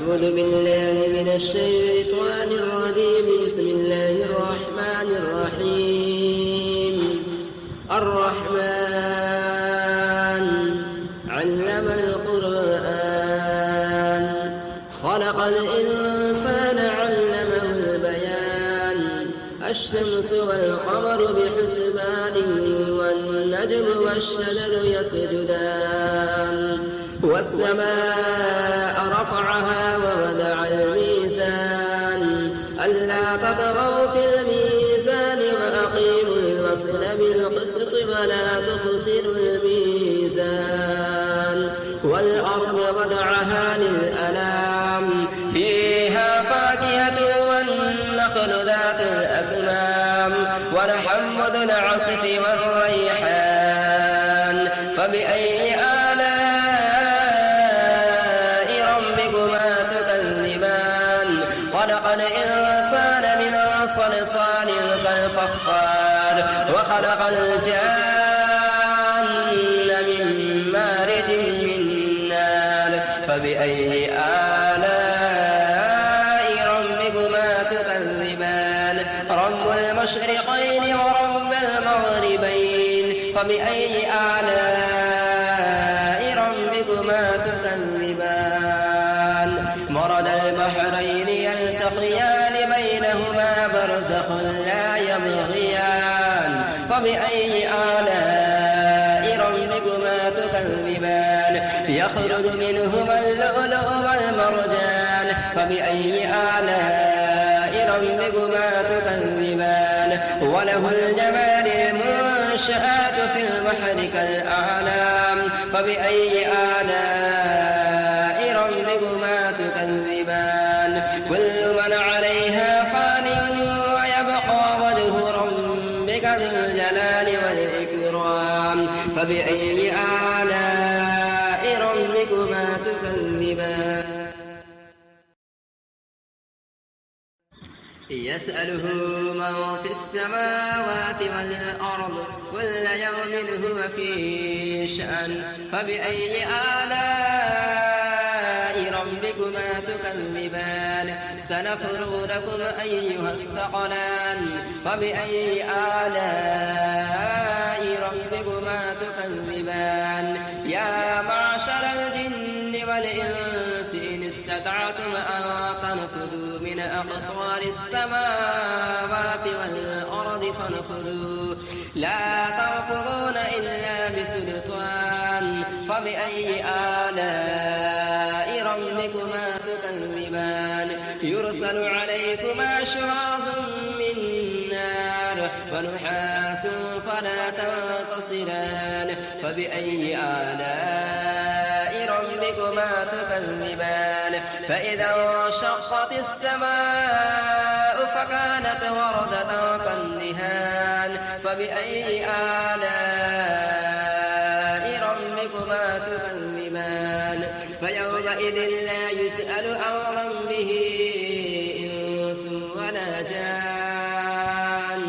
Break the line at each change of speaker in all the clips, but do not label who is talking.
أعوذ بالله من الشيطان الرجيم. بسم الله الرحمن الرحيم. الرحمن علم القرآن خلق الإنسان علمه البيان الشمس والقمر بحسبان والنجم والشجر يسجدان والسماء رفعها ووضع الميزان ألا تطغوا في الميزان وأقيموا الوزن بالقسط ولا تخسروا الميزان والأرض وضعها للأنام فيها فاكهة والنخل ذات الأكمام والحب ذو العصف والريحان فبأي آلاء ربكما تكذبان خلق الإنسان من صلصال كالفخار وخلق الجان من مارج من نار فبأي آلاء ربكما تكذبان رب المشرقين ورب المغربين فبأي آلاء ربكما تكذبان مرج البحرين يلتقيان بينهما برزخ لا يبغيان فبأي آلاء ربكما تكذبان يخرج منهما اللؤلؤ والمرجان فبأي آلاء ربكما تكذبان وله الجمال المنشآت في البحر كالأعلام فبأي آلاء ربكما تكذبان كل من عليها فان ويبقى وجه ربك ذو الجلال والإكرام فبأي آلاء ربكما تكذبان يسأله من في السماوات والأرض كل يوم هو في شأن فبأي آلاء ربكما تكذبان سنفرغ لكم أيها الثقلان فبأي آلاء ربكما تكذبان يا معشر الجن والإنس إن استطعتم أن تنفذوا من أقطار السماوات والأرض فانفذوا لا تنفذون إلا بسلطان فبأي آلاء ربكما تكذبان يرسل عليكما شواظ من نار ونحاس فلا تنتصران فبأي آلاء ربكما تكذبان فإذا انشقت السماء فكانت وردة كالدهان فبأي آلاء ربكما تكذبان فيومئذ لا يسأل عن ذنبه إنس ولا جان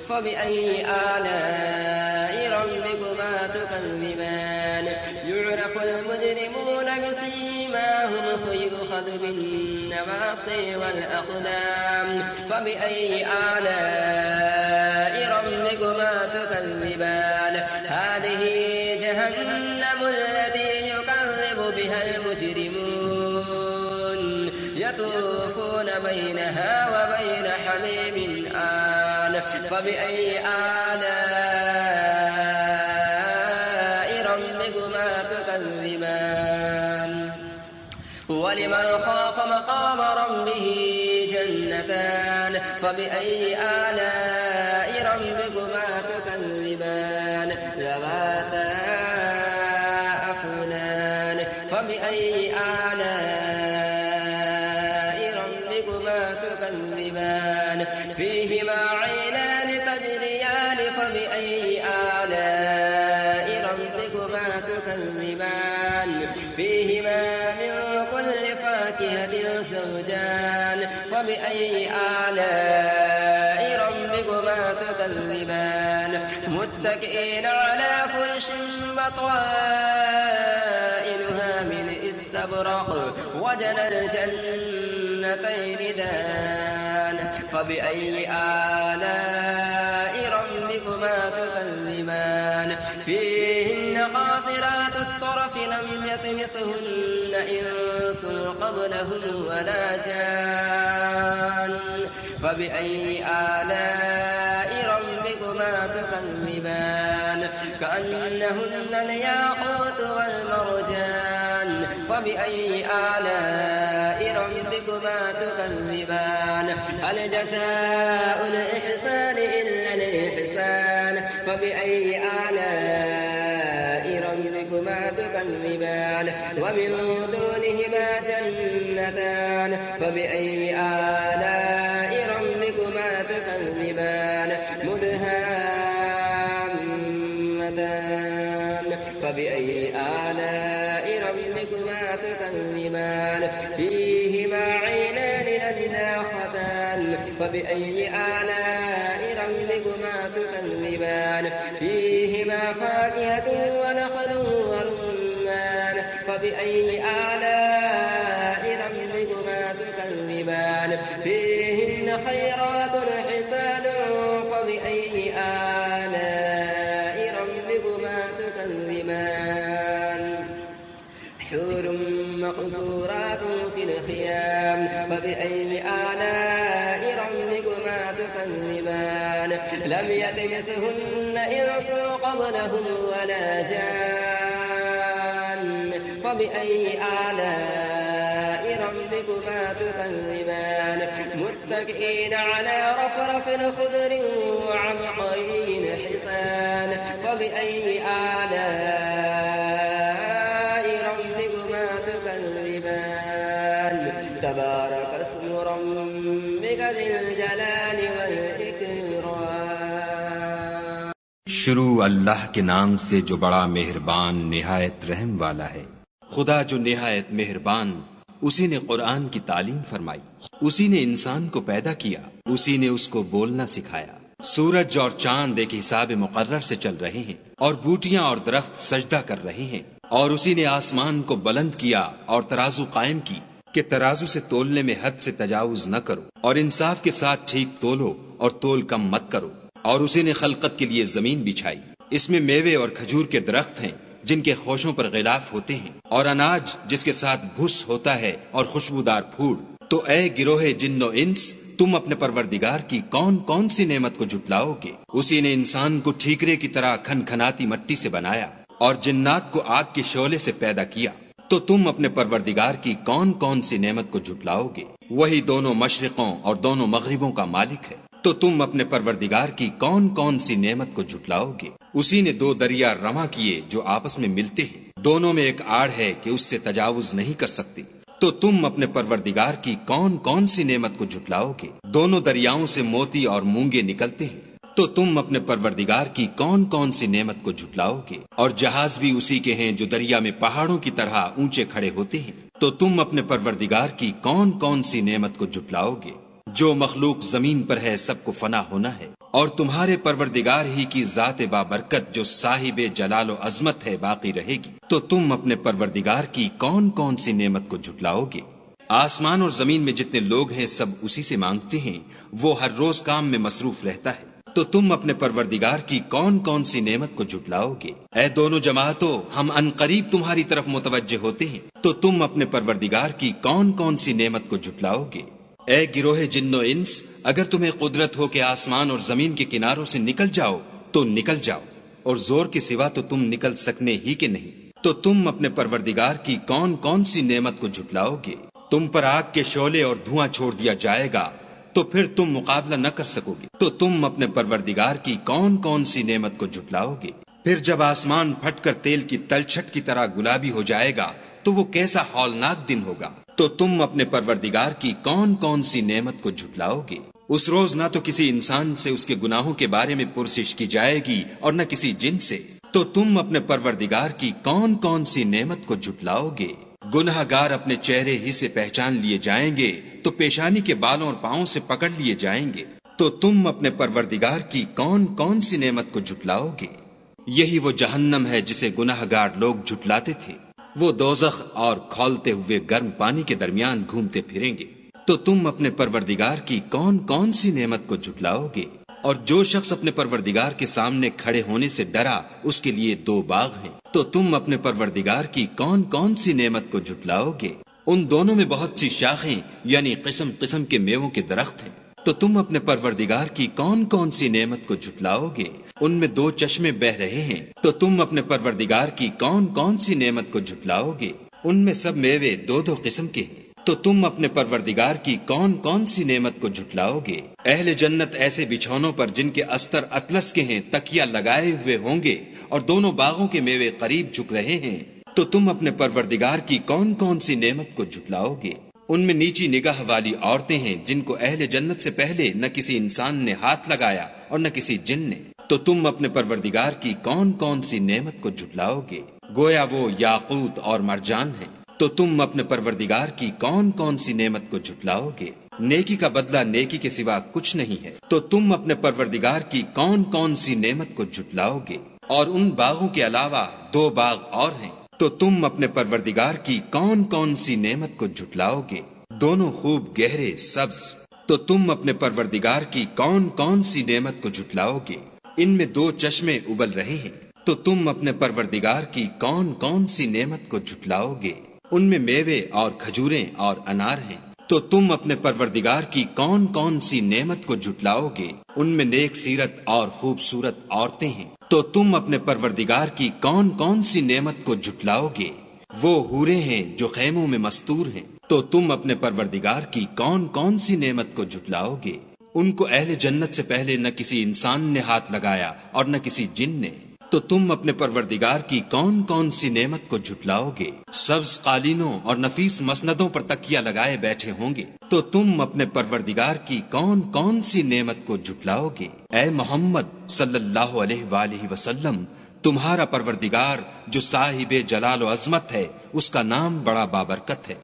فبأي آلاء ربكما تكذبان يعرف المجرمون بسيماهم فيؤخذ بالنواصي والأقدام فبأي آلاء ربكما تكذبان هذه جهنم التي يكذب بها المجرمون يطوفون بينها وبين حميم آن فبأي آلاء ربكما تكذبان ولمن خاف مقام ربه جنتان فبأي آلاء ربكما تكذبان ذواتا أفنان فبأي آلاء ربكما تكذبان فيهما عينان تجريان فبأي آلاء ربكما تكذبان فيهما من كل فاكهة زوجان فبأي آلاء ربكما تكذبان متكئين على فرش بطائنها من استبرق وجنى الجنتين دان فبأي آلاء ربكما تكذبان فيهن قاصرات الطرف لم يطمثهن إنس قبلهم ولا جان فبأي آلاء ربكما تكذبان كأنهن الياقوت والمرجان فبأي آلاء ربكما تكذبان هل جزاء الإحسان إلا الإحسان فبأي آلاء ربكما تكذبان ومن دونهما جنتان فبأي آلاء ربكما تكذبان مدهامتان فبأي آلاء ربكما تكذبان فيهما عينان نضاختان فبأي آلاء ربكما تكذبان فيهما فاكهة ونخل ورمان فبأي آلاء ربكما تكذبان فيهن خيرات حسان فبأي آلاء ربكما تكذبان حور مقصورات في الخيام فبأي آلاء ربكما تكذبان لم يطمثهن إنس قبلهم ولا جان فبأي آلاء ربكما تكذبان متكئين على رفرف خضر وعبقري حسان فبأي آلاء ربكما تكذبان تبارك اسم ربك ذي الجلال والإكرام
شروع اللہ کے نام سے جو بڑا مہربان نہایت رحم والا ہے۔
خدا جو نہایت مہربان، اسی نے قرآن کی تعلیم فرمائی، اسی نے انسان کو پیدا کیا، اسی نے اس کو بولنا سکھایا۔ سورج اور چاند ایک حساب مقرر سے چل رہے ہیں اور بوٹیاں اور درخت سجدہ کر رہے ہیں، اور اسی نے آسمان کو بلند کیا اور ترازو قائم کی کہ ترازو سے تولنے میں حد سے تجاوز نہ کرو، اور انصاف کے ساتھ ٹھیک تولو اور تول کم مت کرو۔ اور اسی نے خلقت کے لیے زمین بچھائی، اس میں میوے اور کھجور کے درخت ہیں جن کے خوشوں پر غلاف ہوتے ہیں، اور اناج جس کے ساتھ بھس ہوتا ہے اور خوشبودار پھول۔ تو اے گروہ جن و انس، تم اپنے پروردگار کی کون کون سی نعمت کو جھٹلاؤ گے؟ اسی نے انسان کو ٹھیکرے کی طرح کھنکھناتی مٹی سے بنایا اور جنات کو آگ کے شعلے سے پیدا کیا۔ تو تم اپنے پروردگار کی کون کون سی نعمت کو جھٹلاؤ گے؟ وہی دونوں مشرقوں اور دونوں مغربوں کا مالک ہے۔ تو تم اپنے پروردگار کی کون کون سی نعمت کو جھٹلاؤ گے؟ اسی نے دو دریا رواں کیے جو آپس میں ملتے ہیں، دونوں میں ایک آڑ ہے کہ اس سے تجاوز نہیں کر سکتے۔ تو تم اپنے پروردگار کی کون کون سی نعمت کو جھٹلاؤ گے؟ دونوں دریاؤں سے موتی اور مونگے نکلتے ہیں۔ تو تم اپنے پروردگار کی کون کون سی نعمت کو جھٹلاؤ گے؟ اور جہاز بھی اسی کے ہیں جو دریا میں پہاڑوں کی طرح اونچے کھڑے ہوتے ہیں۔ تو تم اپنے پروردگار کی کون کون سی نعمت کو جھٹلاؤ گے؟ جو مخلوق زمین پر ہے سب کو فنا ہونا ہے، اور تمہارے پروردگار ہی کی ذات بابرکت جو صاحب جلال و عظمت ہے باقی رہے گی۔ تو تم اپنے پروردگار کی کون کون سی نعمت کو جھٹلاؤ گے؟ آسمان اور زمین میں جتنے لوگ ہیں سب اسی سے مانگتے ہیں، وہ ہر روز کام میں مصروف رہتا ہے۔ تو تم اپنے پروردگار کی کون کون سی نعمت کو جھٹلاؤ گے؟ اے دونوں جماعتوں، ہم عنقریب تمہاری طرف متوجہ ہوتے ہیں۔ تو تم اپنے پروردگار کی کون کون سی نعمت کو جھٹلاؤ گے؟ اے گروہ جن و انس، اگر تمہیں قدرت ہو کہ آسمان اور زمین کے کناروں سے نکل جاؤ تو نکل جاؤ، اور زور کے سوا تو تم نکل سکنے ہی کے نہیں۔ تو تم اپنے پروردگار کی کون کون سی نعمت کو جھٹلاؤ گے؟ تم پر آگ کے شعلے اور دھواں چھوڑ دیا جائے گا تو پھر تم مقابلہ نہ کر سکو گے۔ تو تم اپنے پروردگار کی کون کون سی نعمت کو جھٹلاؤ گے؟ پھر جب آسمان پھٹ کر تیل کی تلچھٹ کی طرح گلابی ہو جائے گا تو وہ کیسا ہولناک دن ہوگا۔ تو تم اپنے پروردگار کی کون کون سی نعمت کو جھٹلاؤ گے؟ اس روز نہ تو کسی انسان سے اس کے گناہوں کے بارے میں پرسش کی جائے گی اور نہ کسی جن سے۔ تو تم اپنے پروردگار کی کون کون سی نعمت کو جھٹلاؤ گے؟ گناہ گار اپنے چہرے ہی سے پہچان لیے جائیں گے تو پیشانی کے بالوں اور پاؤں سے پکڑ لیے جائیں گے۔ تو تم اپنے پروردگار کی کون کون سی نعمت کو جھٹلاؤ گے؟ یہی وہ جہنم ہے جسے گناہ گار لوگ جھٹلاتے تھے۔ وہ دوزخ اور کھولتے ہوئے گرم پانی کے درمیان گھومتے پھریں گے۔ تو تم اپنے پروردگار کی کون کون سی نعمت کو جھٹلاؤ گے؟ اور جو شخص اپنے پروردگار کے سامنے کھڑے ہونے سے ڈرا اس کے لیے 2 باغ ہیں۔ تو تم اپنے پروردگار کی کون کون سی نعمت کو جھٹلاؤ گے؟ ان دونوں میں بہت سی شاخیں یعنی قسم قسم کے میووں کے درخت ہیں۔ تو تم اپنے پروردگار کی کون کون سی نعمت کو جھٹلاؤ گے؟ ان میں 2 چشمے بہ رہے ہیں۔ تو تم اپنے پروردگار کی کون کون سی نعمت کو جھٹلاؤ گے؟ ان میں سب میوے 2 قسم کے ہیں۔ تو تم اپنے پروردگار کی کون کون سی نعمت کو جھٹلاؤ گے؟ اہل جنت ایسے بچھونوں پر جن کے استر اطلس کے ہیں تکیہ لگائے ہوئے ہوں گے، اور دونوں باغوں کے میوے قریب جھک رہے ہیں۔ تو تم اپنے پروردگار کی کون کون سی نعمت کو جھٹلاؤ گے؟ ان میں نیچی نگاہ والی عورتیں ہیں جن کو اہل جنت سے پہلے نہ کسی انسان نے ہاتھ لگایا اور نہ کسی جن نے۔ تو تم اپنے پروردگار کی کون کون سی نعمت کو جھٹلاؤ گے؟ گویا وہ یاقوت اور مرجان ہیں۔ تو تم اپنے پروردگار کی کون کون سی نعمت کو جھٹلاؤ گے؟ نیکی کا بدلہ نیکی کے سوا کچھ نہیں ہے۔ تو تم اپنے پروردگار کی کون کون سی نعمت کو جھٹلاؤ گے؟ اور ان باغوں کے علاوہ 2 باغ اور ہیں۔ تو تم اپنے پروردگار کی کون کون سی نعمت کو جھٹلاؤ گے؟ دونوں خوب گہرے سبز۔ تو تم اپنے پروردگار کی کون کون سی نعمت کو جھٹلاؤ گے؟ ان میں 2 چشمے ابل رہے ہیں۔ تو تم اپنے پروردگار کی کون کون سی نعمت کو جھٹلاؤ گے؟ ان میں میوے اور کھجوریں اور انار ہیں۔ تو تم اپنے پروردگار کی کون کون سی نعمت کو جھٹلاؤ گے؟ ان میں نیک سیرت اور خوبصورت عورتیں ہیں۔ تو تم اپنے پروردگار کی کون کون سی نعمت کو جھٹلاؤ گے؟ وہ حوریں ہیں جو خیموں میں مستور ہیں۔ تو تم اپنے پروردگار کی کون کون سی نعمت کو جھٹلاؤ گے؟ ان کو اہل جنت سے پہلے نہ کسی انسان نے ہاتھ لگایا اور نہ کسی جن نے۔ تو تم اپنے پروردگار کی کون کون سی نعمت کو جھٹلاؤ گے؟ سبز قالینوں اور نفیس مسندوں پر تکیہ لگائے بیٹھے ہوں گے۔ تو تم اپنے پروردگار کی کون کون سی نعمت کو جھٹلاؤ گے؟ اے محمد صلی اللہ علیہ وآلہ وسلم، تمہارا پروردگار جو صاحب جلال و عظمت ہے، اس کا نام بڑا بابرکت ہے۔